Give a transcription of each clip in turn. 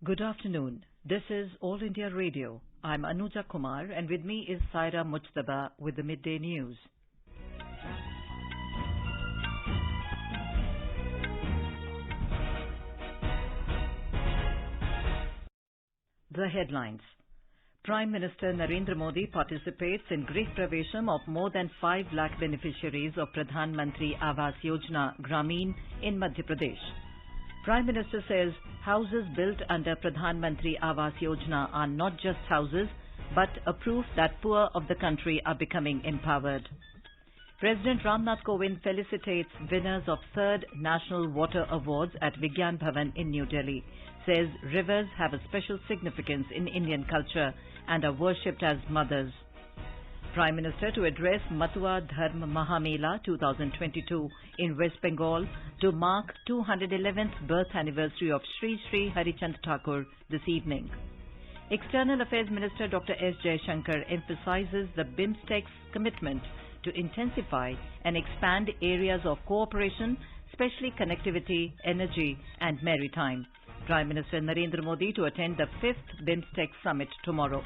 Good afternoon. This is All India Radio. I'm Anuja Kumar, and with me is Saira Mujtaba with the Midday News. The headlines. Prime Minister Narendra Modi participates in Grih Pravesham of more than 5 lakh beneficiaries of Parliamentary Awas Yojana Grameen in Madhya Pradesh. Prime Minister says houses built under Parliamentary Awas Yojana are not just houses, but a proof that poor of the country are becoming empowered. President Ramnath Kovind felicitates winners of 3rd National Water Awards at Vigyan Bhavan in New Delhi, says rivers have a special significance in Indian culture and are worshipped as mothers. Prime Minister to address Matua Dharma Mahamela 2022 in West Bengal to mark 211th birth anniversary of Sri Sri Harichand Thakur this evening. External Affairs Minister Dr. S. Jaishankar emphasizes the BIMSTEC's commitment to intensify and expand areas of cooperation, especially connectivity, energy and maritime. Prime Minister Narendra Modi to attend the 5th BIMSTEC summit tomorrow.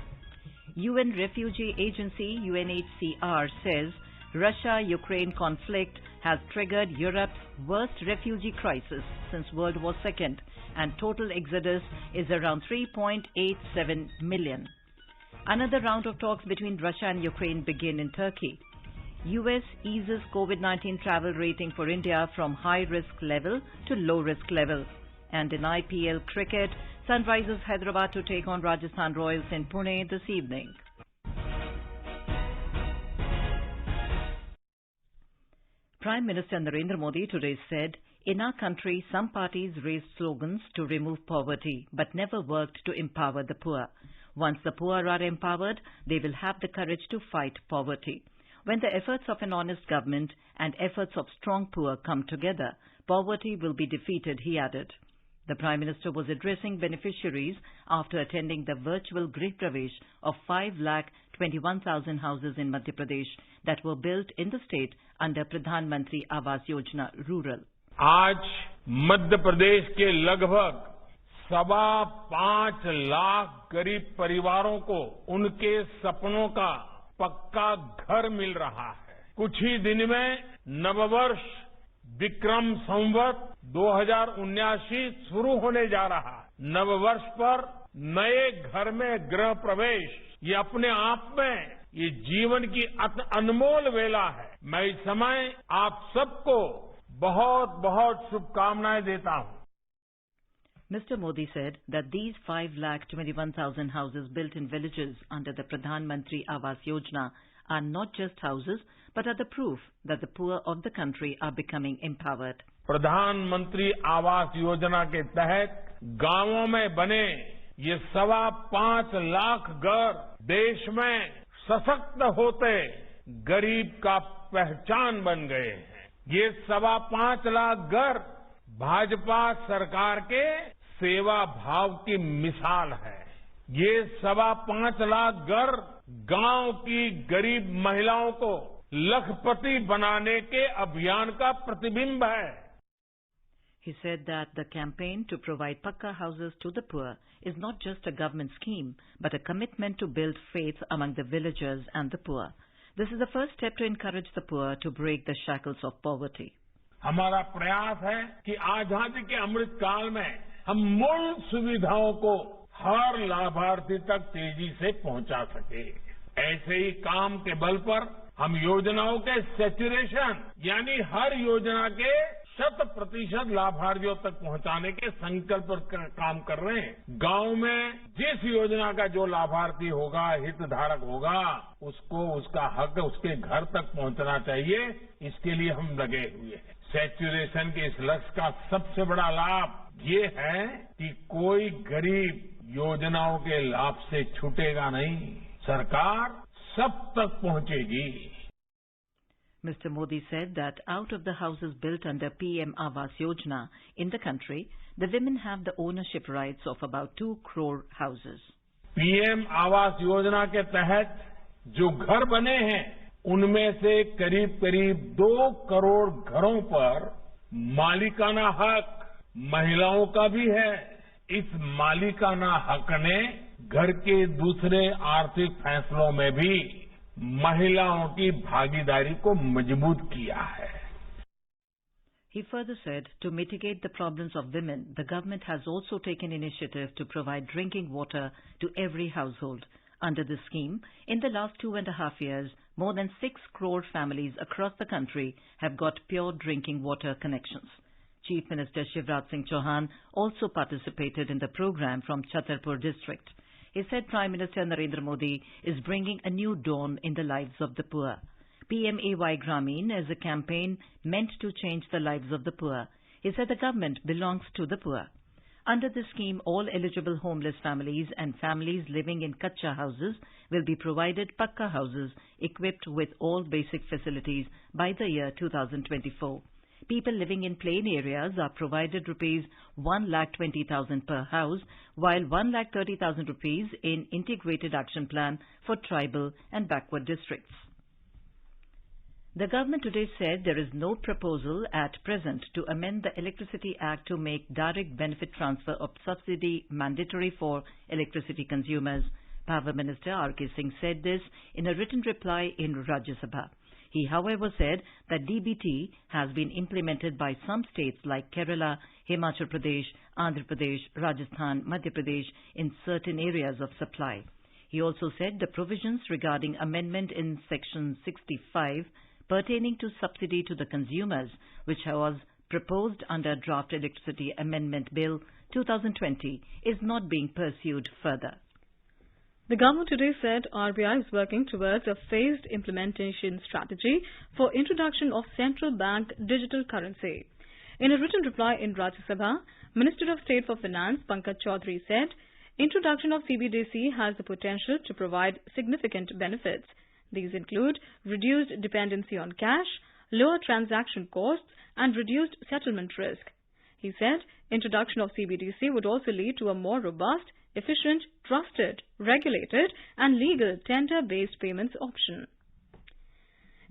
UN Refugee Agency UNHCR says Russia-Ukraine conflict has triggered Europe's worst refugee crisis since World War II, and total exodus is around 3.87 million. Another round of talks between Russia and Ukraine begin in Turkey. US eases COVID-19 travel rating for India from high-risk level to low-risk level. And in IPL cricket, Sunrisers Hyderabad to take on Rajasthan Royals in Pune this evening. Prime Minister Narendra Modi today said, in our country, some parties raised slogans to remove poverty, but never worked to empower the poor. Once the poor are empowered, they will have the courage to fight poverty. When the efforts of an honest government and efforts of strong poor come together, poverty will be defeated, he added. The Prime Minister was addressing beneficiaries after attending the virtual Grih Pravesh of 5,21,000 houses in Madhya Pradesh that were built in the state under Parliamentary Awas Yojana Rural. आज मध्य प्रदेश के लगभग 5.25 लाख गरीब परिवारों को उनके सपनों का पक्का घर मिल रहा है। कुछ ही दिन में नववर्ष विक्रम संवत 2079 शुरू होने जा रहा है। नववर्ष पर नए घर में गृह प्रवेश ये अपने आप में ये जीवन की अनमोल वेला है। मैं इस समय आप सबको बहुत बहुत शुभकामनाएं देता हूं। Mr. Modi said that these 5,21,000 houses built in villages under the Parliamentary Awas Yojana are not just houses, but are the proof that the poor of the country are becoming empowered. प्रधानमंत्री आवास योजना के तहत गांवों में बने ये 5.25 लाख घर देश में सशक्त होते गरीब का पहचान बन गए हैं। ये 5.25 लाख घर भाजपा सरकार के सेवा भाव की मिसाल है। ये 5.25 लाख घर गांव की गरीब महिलाओं को लखपति बनाने के अभियान का प्रतिबिंब है। He said that the campaign to provide pakka houses to the poor is not just a government scheme, but a commitment to build faith among the villagers and the poor. This is the first step to encourage the poor to break the shackles of poverty. हमारा प्रयास है कि आजादी के अमृत काल में हम मूल सुविधाओं को हर लाभार्थी तक तेजी से पहुंचा सके। ऐसे ही काम के बल पर हम योजनाओं के सैचुरेशन यानी हर योजना के 100% लाभार्थियों तक पहुंचाने के संकल्प पर काम कर रहे हैं। गांव में जिस योजना का जो लाभार्थी होगा, हितधारक होगा, उसको उसका हक उसके घर तक पहुंचना चाहिए। इसके लिए हम लगे हुए हैं। सैचुरेशन के इस लक्ष्य का सबसे बड़ा लाभ ये है कि कोई गरीब योजनाओं के लाभ से छूटेगा नहीं। सरकार सब तक पहुंचेगी। Mr. Modi said that out of the houses built under PM Awas Yojana in the country, the women have the ownership rights of about 2 crore houses. PM Awas Yojana के तहत जो घर बने हैं, उनमें से करीब करीब 2 करोड़ घरों पर मालिकाना हक महिलाओं का भी है। इस मालिकाना हक ने घर के दूसरे आर्थिक फैसलों में भी महिलाओं की भागीदारी को मजबूत किया है. He further said, to mitigate the problems of women, the government has also taken initiative to provide drinking water to every household. Under this scheme, in the last 2.5 years, more than 6 crore families across the country have got pure drinking water connections. Chief Minister Shivraj Singh Chauhan also participated in the program from Chhatarpur district. He said Prime Minister Narendra Modi is bringing a new dawn in the lives of the poor. PMAY Grameen is a campaign meant to change the lives of the poor. He said the government belongs to the poor. Under this scheme, all eligible homeless families and families living in Kacha houses will be provided Pakka houses equipped with all basic facilities by the year 2024. People living in plain areas are provided rupees 1,20,000 per house, while 1,30,000 rupees in Integrated Action Plan for tribal and backward districts. The government today said there is no proposal at present to amend the Electricity Act to make direct benefit transfer of subsidy mandatory for electricity consumers. Power Minister R.K. Singh said this in a written reply in Rajya Sabha. He, however, said that DBT has been implemented by some states like Kerala, Himachal Pradesh, Andhra Pradesh, Rajasthan, Madhya Pradesh in certain areas of supply. He also said the provisions regarding amendment in Section 65 pertaining to subsidy to the consumers, which was proposed under Draft Electricity Amendment Bill 2020, is not being pursued further. The government today said RBI is working towards a phased implementation strategy for introduction of central bank digital currency. In a written reply in Rajya Sabha, Minister of State for Finance Pankaj Chaudhary said, introduction of CBDC has the potential to provide significant benefits. These include reduced dependency on cash, lower transaction costs, and reduced settlement risk. He said introduction of CBDC would also lead to a more robust, efficient, trusted, regulated, and legal tender-based payments option.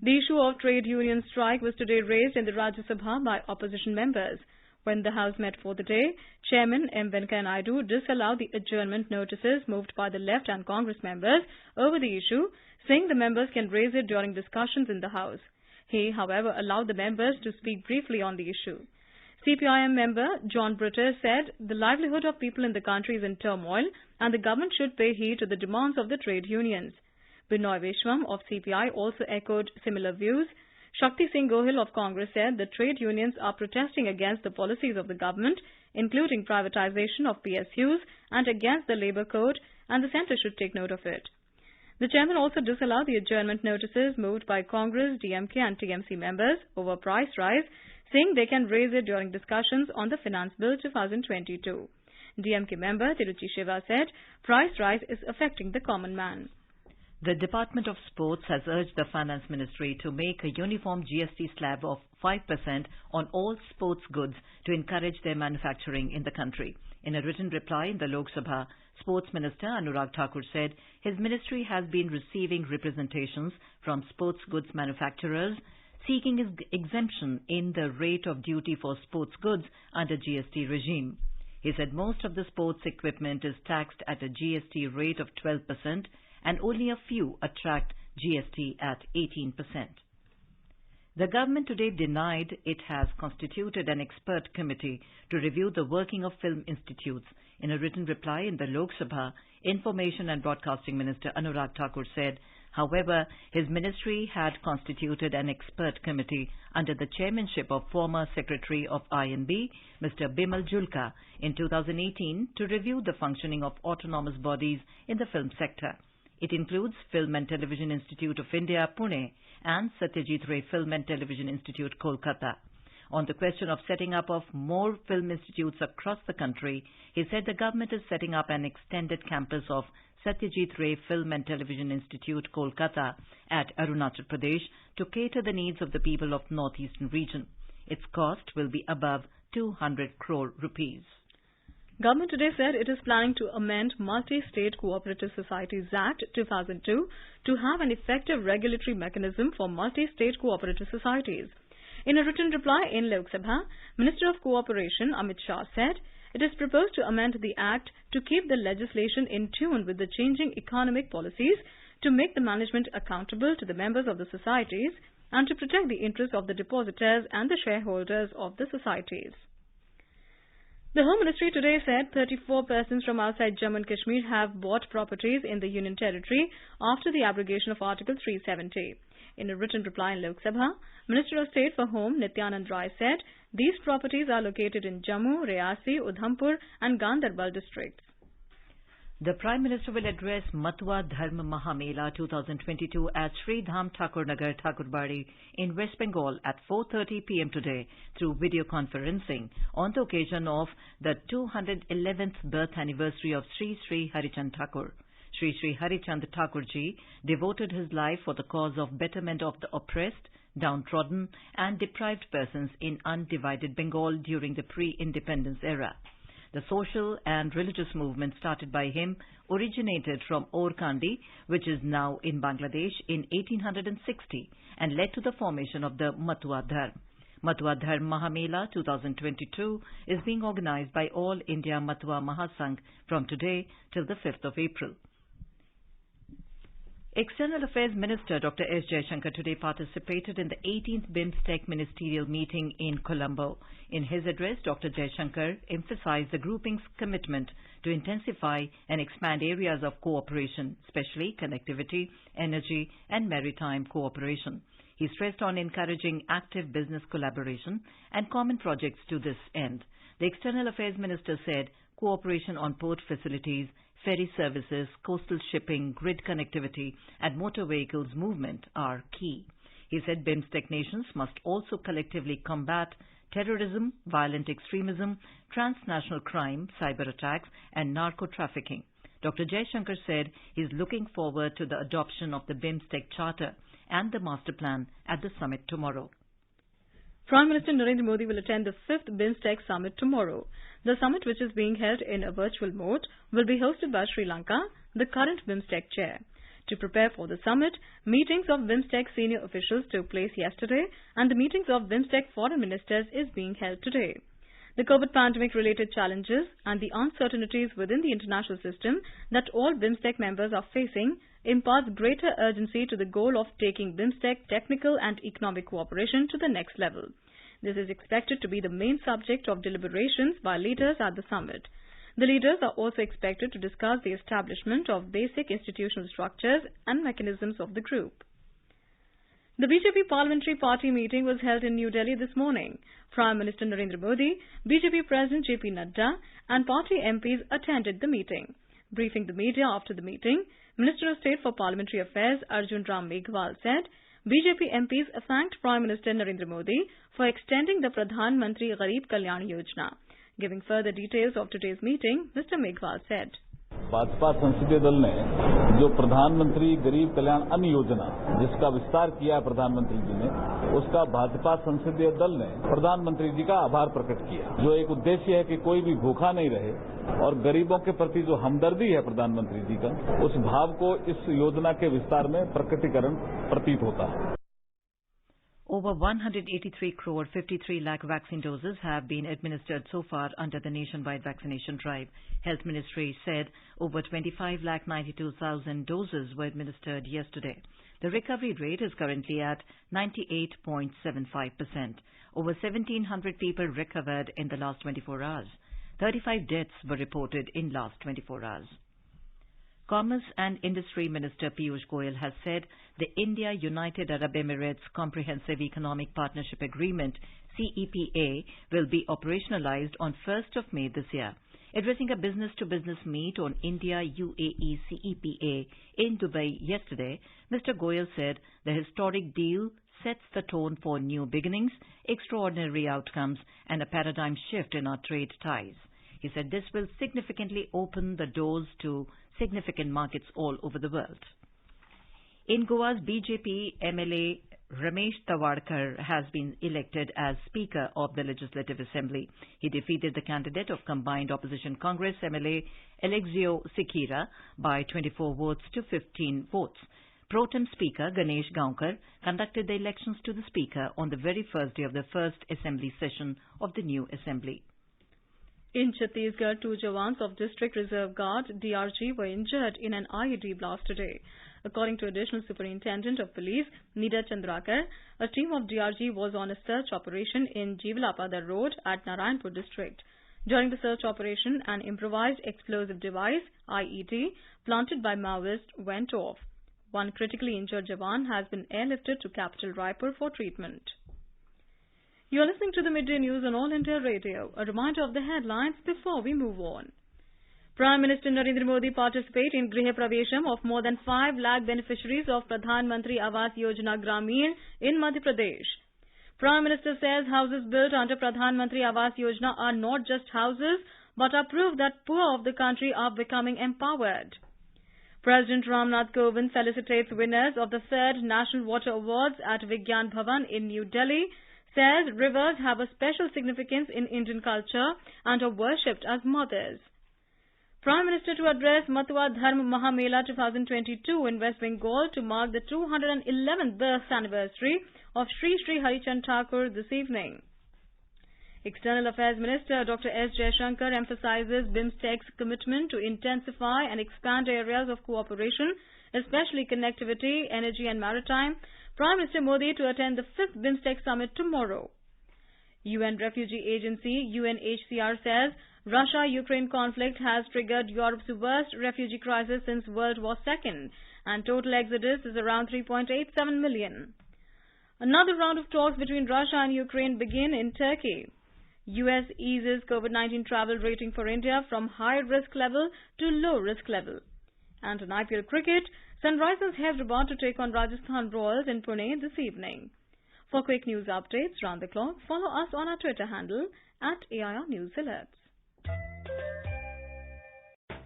The issue of trade union strike was today raised in the Rajya Sabha by opposition members. When the House met for the day, Chairman M. Venkaiah Naidu disallowed the adjournment notices moved by the Left and Congress members over the issue, saying the members can raise it during discussions in the House. He, however, allowed the members to speak briefly on the issue. CPIM member John Britter said the livelihood of people in the country is in turmoil and the government should pay heed to the demands of the trade unions. Binoy Vishwam of CPI also echoed similar views. Shakti Singh Gohil of Congress said the trade unions are protesting against the policies of the government, including privatization of PSUs and against the Labour Code, and the centre should take note of it. The chairman also disallowed the adjournment notices moved by Congress, DMK and TMC members over price rise, saying they can raise it during discussions on the Finance Bill 2022. DMK member Tiruchi Shiva said price rise is affecting the common man. The Department of Sports has urged the Finance Ministry to make a uniform GST slab of 5% on all sports goods to encourage their manufacturing in the country. In a written reply in the Lok Sabha, Sports Minister Anurag Thakur said his ministry has been receiving representations from sports goods manufacturers seeking exemption in the rate of duty for sports goods under GST regime. He said most of the sports equipment is taxed at a GST rate of 12% and only a few attract GST at 18%. The government today denied it has constituted an expert committee to review the working of film institutes. In a written reply in the Lok Sabha, Information and Broadcasting Minister Anurag Thakur said, however, his ministry had constituted an expert committee under the chairmanship of former Secretary of INB, Mr. Bimal Julka, in 2018 to review the functioning of autonomous bodies in the film sector. It includes Film and Television Institute of India, Pune, and Satyajit Ray Film and Television Institute, Kolkata. On the question of setting up of more film institutes across the country, he said the government is setting up an extended campus of Satyajit Ray Film and Television Institute, Kolkata, at Arunachal Pradesh to cater the needs of the people of Northeastern region. Its cost will be above 200 crore rupees. Government today said it is planning to amend Multi-State Cooperative Societies Act 2002 to have an effective regulatory mechanism for multi-state cooperative societies. In a written reply in Lok Sabha, Minister of Cooperation Amit Shah said It is proposed to amend the Act to keep the legislation in tune with the changing economic policies, to make the management accountable to the members of the societies, and to protect the interests of the depositors and the shareholders of the societies. The Home Ministry today said 34 persons from outside Jammu and Kashmir have bought properties in the Union Territory after the abrogation of Article 370. In a written reply in Lok Sabha, Minister of State for Home Nityanand Rai said these properties are located in Jammu, Reasi, Udhampur and Gandarbal districts. The Prime Minister will address Matwa Dharma Mahamela 2022 at Sri Dham Thakur Nagar Thakurbari in West Bengal at 4:30 p.m. today through video conferencing on the occasion of the 211th birth anniversary of Sri Sri Harichand Thakur. Sri Sri Harichand Thakurji devoted his life for the cause of betterment of the oppressed, downtrodden and deprived persons in undivided Bengal during the pre-independence era. The social and religious movement started by him originated from Orkandi, which is now in Bangladesh, in 1860 and led to the formation of the Matwa Dharma. Matwa Dharma Mahamela 2022 is being organized by All India Matwa Mahasangh from today till the 5th of April. External Affairs Minister Dr. S. Jaishankar today participated in the 18th BIMSTEC ministerial meeting in Colombo. In his address, Dr. Jaishankar emphasized the grouping's commitment to intensify and expand areas of cooperation, especially connectivity, energy and maritime cooperation. He stressed on encouraging active business collaboration and common projects to this end. The External Affairs Minister said cooperation on port facilities, ferry services, coastal shipping, grid connectivity and motor vehicles movement are key. He said BIMSTEC nations must also collectively combat terrorism, violent extremism, transnational crime, cyber attacks and narco-trafficking. Dr. Jaishankar said he is looking forward to the adoption of the BIMSTEC Charter and the Master Plan at the summit tomorrow. Prime Minister Narendra Modi will attend the 5th BIMSTEC Summit tomorrow. The summit, which is being held in a virtual mode, will be hosted by Sri Lanka, the current BIMSTEC chair. To prepare for the summit, meetings of BIMSTEC senior officials took place yesterday and the meetings of BIMSTEC foreign ministers is being held today. The COVID pandemic-related challenges and the uncertainties within the international system that all BIMSTEC members are facing imparts greater urgency to the goal of taking BIMSTEC technical and economic cooperation to the next level. This is expected to be the main subject of deliberations by leaders at the summit. The leaders are also expected to discuss the establishment of basic institutional structures and mechanisms of the group. The BJP Parliamentary Party meeting was held in New Delhi this morning. Prime Minister Narendra Modi, BJP President JP Nadda and party MPs attended the meeting. Briefing the media after the meeting, Minister of State for Parliamentary Affairs Arjun Ram Meghwal said BJP MPs thanked Prime Minister Narendra Modi for extending the Pradhan Mantri Garib Kalyan Yojana. Giving further details of today's meeting, Mr. Meghwal said, Bhajpa संसदीय दल ने जो प्रधानमंत्री गरीब कल्याण अन्न योजना जिसका विस्तार किया प्रधानमंत्री जी ने, उसका भाजपा संसदीय दल ने प्रधानमंत्री जी का आभार प्रकट किया। जो एक उद्देश्य है कि कोई भी भूखा नहीं रहे और गरीबों के प्रति जो हमदर्दी है प्रधानमंत्री जी का, उस भाव को इस योजना के विस्तार में प्रकटीकरण प्रतीत होता है। Over 183 crore 53 lakh vaccine doses have been administered so far under the nationwide vaccination drive. Health Ministry said over 25 lakh 92,000 doses were administered yesterday. The recovery rate is currently at 98.75%. Over 1,700 people recovered in the last 24 hours. 35 deaths were reported in last 24 hours. Commerce and Industry Minister Piyush Goyal has said the India-United Arab Emirates Comprehensive Economic Partnership Agreement CEPA will be operationalized on 1st of May this year. Addressing a business-to-business meet on India-UAE CEPA in Dubai yesterday, Mr. Goyal said the historic deal sets the tone for new beginnings, extraordinary outcomes and a paradigm shift in our trade ties. He said this will significantly open the doors to significant markets all over the world. In Goa's BJP MLA Ramesh Tawadkar has been elected as Speaker of the Legislative Assembly. He defeated the candidate of Combined Opposition Congress MLA Alexio Sikira by 24 votes to 15 votes. Pro Tem Speaker Ganesh Gaonkar conducted the elections to the Speaker on the very first day of the first Assembly session of the new Assembly. In Chhattisgarh, 2 jawans of District Reserve Guard (DRG) were injured in an IED blast today. According to Additional Superintendent of Police Nida Chandrakar, a team of DRG was on a search operation in Jivalapada Road at Narayanpur district. During the search operation, an improvised explosive device (IED) planted by Maoists went off. One critically injured jawan has been airlifted to capital Raipur for treatment. You are listening to the Midday News on All India Radio. A reminder of the headlines before we move on. Prime Minister Narendra Modi participated in Griha Pravesham of more than 5 lakh beneficiaries of Pradhanmantri Awas Yojana Gramin in Madhya Pradesh. Prime Minister says houses built under Pradhanmantri Awas Yojana are not just houses but are proof that poor of the country are becoming empowered. President Ramnath Kovind felicitates winners of the 3rd National Water Awards at Vigyan Bhavan in New Delhi, says rivers have a special significance in Indian culture and are worshipped as mothers. Prime Minister to address Matua Dharma Mahamela 2022 in West Bengal to mark the 211th birth anniversary of Sri Sri Harichandra Thakur this evening. External Affairs Minister Dr. S. Jaishankar emphasizes BIMSTEC's commitment to intensify and expand areas of cooperation, especially connectivity, energy and maritime. Prime Minister Modi to attend the 5th BIMSTEC summit tomorrow. UN Refugee Agency UNHCR says Russia-Ukraine conflict has triggered Europe's worst refugee crisis since World War II, and total exodus is around 3.87 million. Another round of talks between Russia and Ukraine begin in Turkey. US eases COVID-19 travel rating for India from high risk level to low risk level. And in IPL cricket, Sunrisers Hyderabad to take on Rajasthan Royals in Pune this evening. For quick news updates round the clock, follow us on our Twitter handle @AIR News Alerts.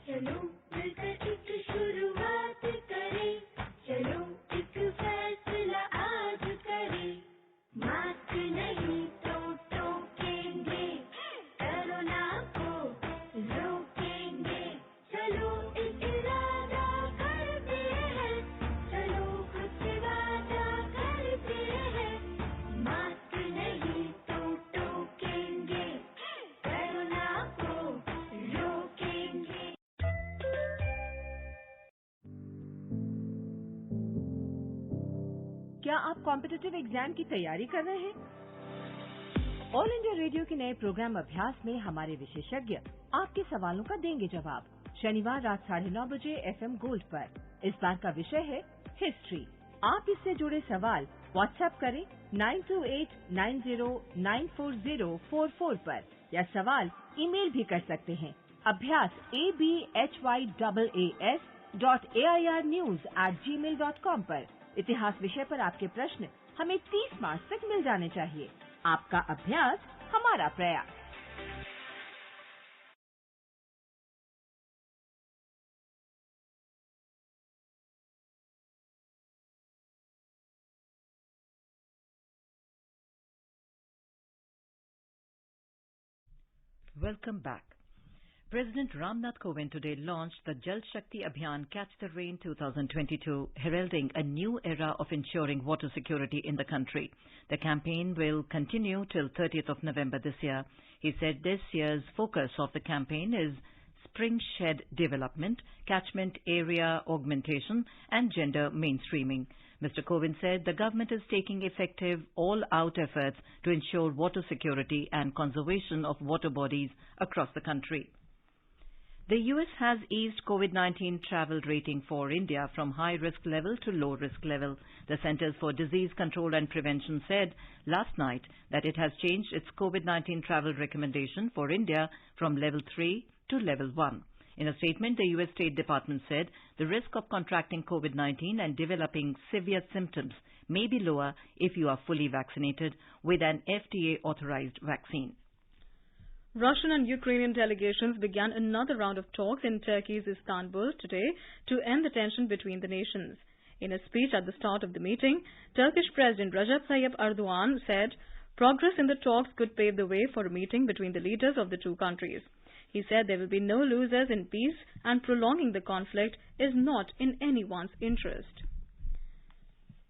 चलो मिलकर एक शुरुआत करें, चलो एक फैसला आज करें, मास्क नहीं तो टोकेंगे, कोरोना को रोकेंगे, चलो एक इरादा करते हैं, चलो कुछ वादा करते हैं, मास्क नहीं तो टोकेंगे, कोरोना को रोकेंगे. क्या आप कॉम्पिटिटिव एग्जाम की तैयारी कर रहे हैं? ऑल इंडिया रेडियो के नए प्रोग्राम अभ्यास में हमारे विशेषज्ञ आपके सवालों का देंगे जवाब. शनिवार रात 9:30 बजे FM गोल्ड पर. इस बार का विषय है हिस्ट्री. आप इससे जुड़े सवाल व्हाट्सएप करें 9289094044 पर या सवाल ईमेल भी कर सकते हैं. अभ्यास abhyas.airnews@gmail.com पर. इतिहास विषय पर आपके प्रश्न हमें 30 मार्च तक मिल जाने चाहिए. आपका अभ्यास हमारा प्रयास. Welcome back. President Ramnath Kovind today launched the Jal Shakti Abhiyan Catch the Rain 2022, heralding a new era of ensuring water security in the country. The campaign will continue till 30th of November this year. He said this year's focus of the campaign is spring shed development, catchment area augmentation and gender mainstreaming. Mr. Kovind said the government is taking effective all-out efforts to ensure water security and conservation of water bodies across the country. The US has eased COVID-19 travel rating for India from high-risk level to low-risk level. The Centers for Disease Control and Prevention said last night that it has changed its COVID-19 travel recommendation for India from level 3 to level 1. In a statement, the US State Department said the risk of contracting COVID-19 and developing severe symptoms may be lower if you are fully vaccinated with an FDA-authorized vaccine. Russian and Ukrainian delegations began another round of talks in Turkey's Istanbul today to end the tension between the nations. In a speech at the start of the meeting, Turkish President Recep Tayyip Erdogan said progress in the talks could pave the way for a meeting between the leaders of the two countries. He said there will be no losers in peace and prolonging the conflict is not in anyone's interest.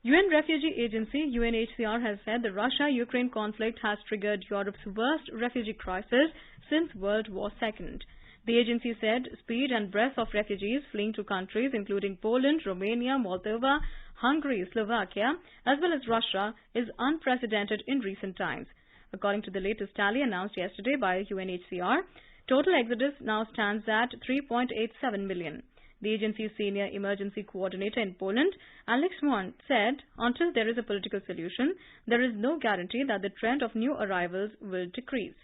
UN Refugee Agency UNHCR has said the Russia-Ukraine conflict has triggered Europe's worst refugee crisis since World War II. The agency said speed and breadth of refugees fleeing to countries including Poland, Romania, Moldova, Hungary, Slovakia, as well as Russia is unprecedented in recent times. According to the latest tally announced yesterday by UNHCR, total exodus now stands at 3.87 million. The agency's senior emergency coordinator in Poland, Alex Mont, said until there is a political solution, there is no guarantee that the trend of new arrivals will decrease.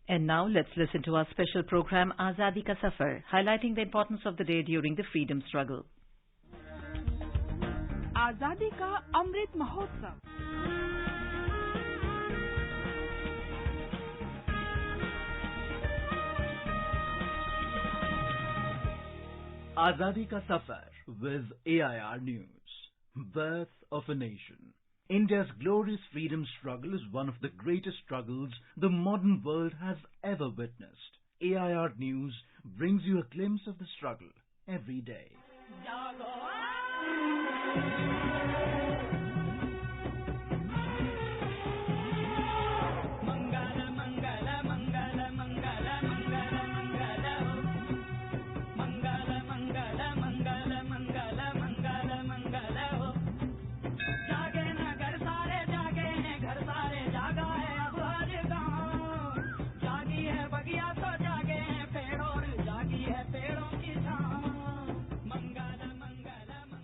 And now let's listen to our special program Azadi Ka Safar, highlighting the importance of the day during the freedom struggle. आजादी का Amrit Mahotsav. Azadi Ka Safar with AIR News. Birth of a nation. India's glorious freedom struggle is one of the greatest struggles the modern world has ever witnessed. AIR News brings you a glimpse of the struggle every day.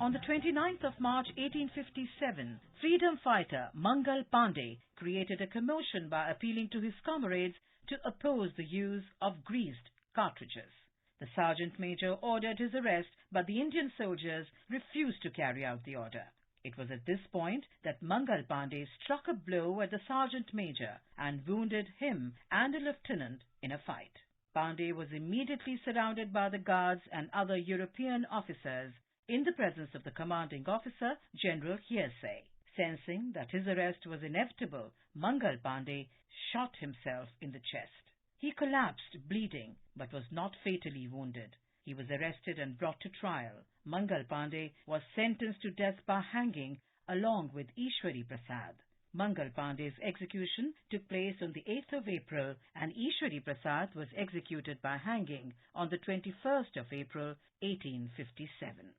On the 29th of March 1857, freedom fighter Mangal Pandey created a commotion by appealing to his comrades to oppose the use of greased cartridges. The sergeant major ordered his arrest, but the Indian soldiers refused to carry out the order. It was at this point that Mangal Pandey struck a blow at the sergeant major and wounded him and a lieutenant in a fight. Pandey was immediately surrounded by the guards and other European officers in the presence of the commanding officer, General Hearsay. Sensing that his arrest was inevitable, Mangal Pandey shot himself in the chest. He collapsed, bleeding, but was not fatally wounded. He was arrested and brought to trial. Mangal Pandey was sentenced to death by hanging along with Ishwari Prasad. Mangal Pandey's execution took place on the 8th of April and Ishwari Prasad was executed by hanging on the 21st of April, 1857.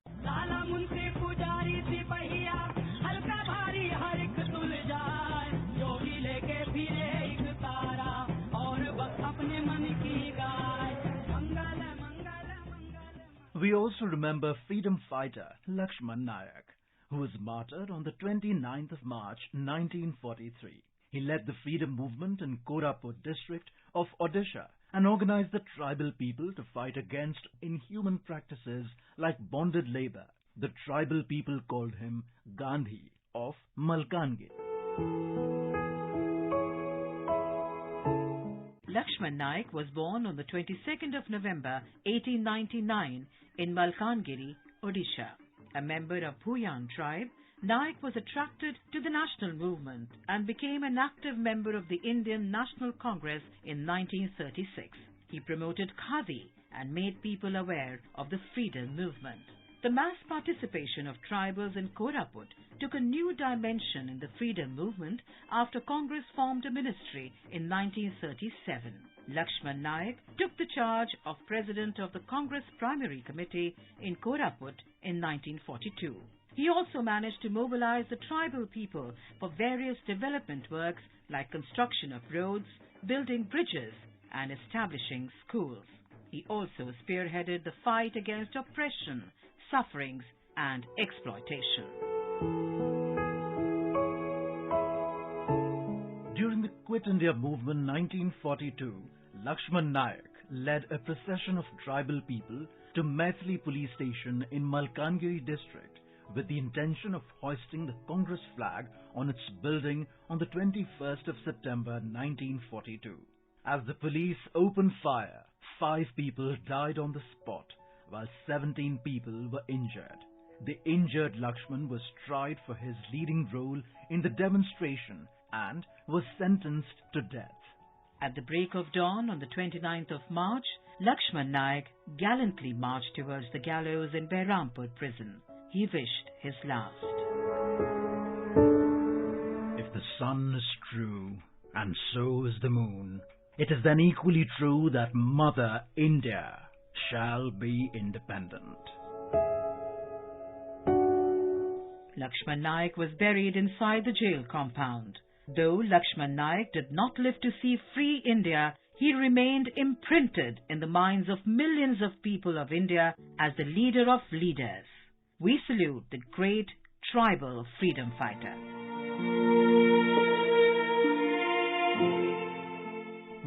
We also remember freedom fighter Lakshman Nayak, who was martyred on the 29th of March 1943. He led the freedom movement in Koraput district of Odisha and organized the tribal people to fight against inhuman practices like bonded labor. The tribal people called him Gandhi of Malkangiri. Lakshman Naik was born on the 22nd of November 1899 in Malkangiri, Odisha. A member of Bhuyan tribe, Naik was attracted to the national movement and became an active member of the Indian National Congress in 1936. He promoted Khadi and made people aware of the freedom movement. The mass participation of tribals in Koraput took a new dimension in the freedom movement after Congress formed a ministry in 1937. Lakshman Naik took the charge of President of the Congress Primary Committee in Koraput in 1942. He also managed to mobilize the tribal people for various development works like construction of roads, building bridges, and establishing schools. He also spearheaded the fight against oppression, sufferings, and exploitation. During the Quit India Movement 1942, Lakshman Naik led a procession of tribal people to Maithili police station in Malkangiri district with the intention of hoisting the Congress flag on its building on the 21st of September 1942. As the police opened fire, 5 people died on the spot, while 17 people were injured. The injured Lakshman was tried for his leading role in the demonstration and was sentenced to death. At the break of dawn on the 29th of March, Lakshman Naik gallantly marched towards the gallows in Behrampur prison. he wished his last. If the sun is true, and so is the moon, it is then equally true that Mother India shall be independent. Lakshman Naik was buried inside the jail compound. Though Lakshman Naik did not live to see free India, he remained imprinted in the minds of millions of people of India as the leader of leaders. We salute the great tribal freedom fighter.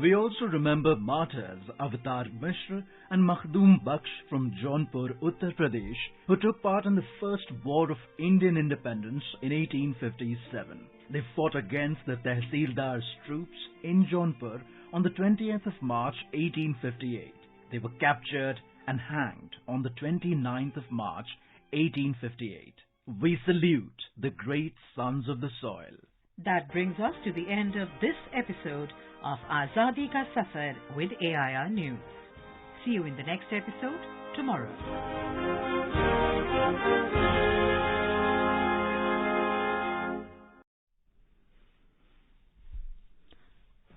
We also remember martyrs Avatar Mishra and Makhdoom Baksh from Jaunpur, Uttar Pradesh, who took part in the First War of Indian Independence in 1857. They fought against the Tehsildar's troops in Jaunpur on the 20th of March 1858. They were captured and hanged on the 29th of March 1858. We salute the great sons of the soil. That brings us to the end of this episode of Azadi Ka Safar with AIR News. See you in the next episode tomorrow.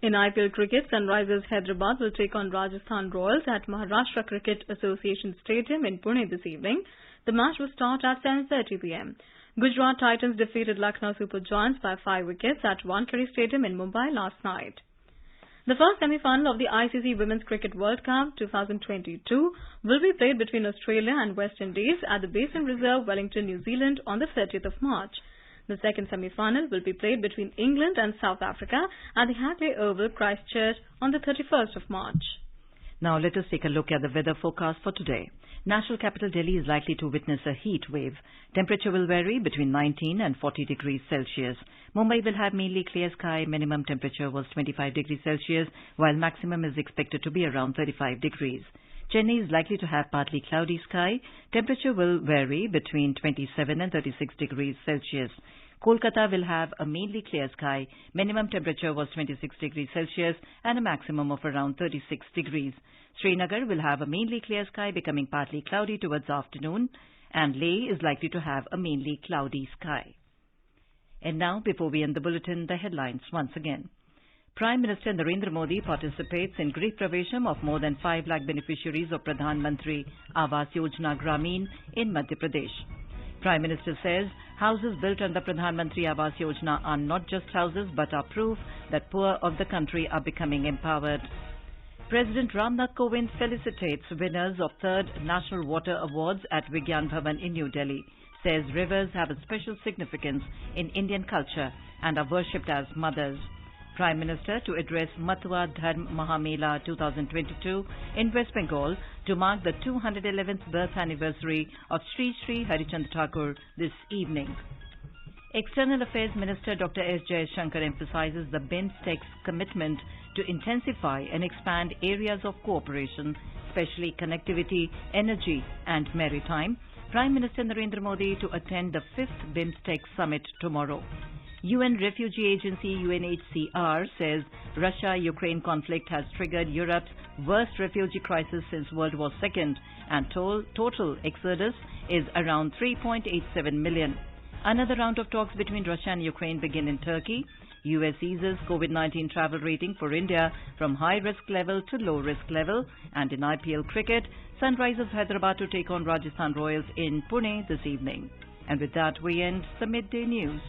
In IPL cricket, Sunrisers Hyderabad will take on Rajasthan Royals at Maharashtra Cricket Association Stadium in Pune this evening. The match will start at 7:30 p.m. Gujarat Titans defeated Lucknow Super Giants by 5 wickets at Wankhede Stadium in Mumbai last night. The first semi-final of the ICC Women's Cricket World Cup 2022 will be played between Australia and West Indies at the Basin Reserve, Wellington, New Zealand on the 30th of March. The second semi-final will be played between England and South Africa at the Hagley Oval, Christchurch on the 31st of March. Now let us take a look at the weather forecast for today. National capital Delhi is likely to witness a heat wave. Temperature will vary between 19 and 40 degrees Celsius. Mumbai will have mainly clear sky. Minimum temperature was 25 degrees Celsius, while maximum is expected to be around 35 degrees. Chennai is likely to have partly cloudy sky. Temperature will vary between 27 and 36 degrees Celsius. Kolkata will have a mainly clear sky. Minimum temperature was 26 degrees Celsius and a maximum of around 36 degrees. Srinagar will have a mainly clear sky becoming partly cloudy towards afternoon, and Leh is likely to have a mainly cloudy sky. And now, before we end the bulletin, the headlines once again. Prime Minister Narendra Modi participates in Grih Pravesham of more than 5 lakh beneficiaries of Parliamentary Awas Yojana Gramin in Madhya Pradesh. Prime Minister says houses built under Parliamentary Awas Yojana are not just houses but are proof that poor of the country are becoming empowered. President Ramnath Kovind felicitates winners of 3rd National Water Awards at Vigyan Bhavan in New Delhi. Says rivers have a special significance in Indian culture and are worshipped as mothers. Prime Minister to address Matwa Dharm Mahamela 2022 in West Bengal to mark the 211th birth anniversary of Sri Sri Harichand Thakur this evening. External Affairs Minister Dr. S. Jaishankar emphasizes the BIMSTEC's commitment to intensify and expand areas of cooperation, especially connectivity, energy and maritime. Prime Minister Narendra Modi to attend the 5th BIMSTEC summit tomorrow. UN Refugee Agency UNHCR says Russia-Ukraine conflict has triggered Europe's worst refugee crisis since World War II, and total exodus is around 3.87 million. Another round of talks between Russia and Ukraine begin in Turkey. US eases COVID-19 travel rating for India from high-risk level to low-risk level. And in IPL cricket, Sunrisers Hyderabad to take on Rajasthan Royals in Pune this evening. And with that, we end the Midday News.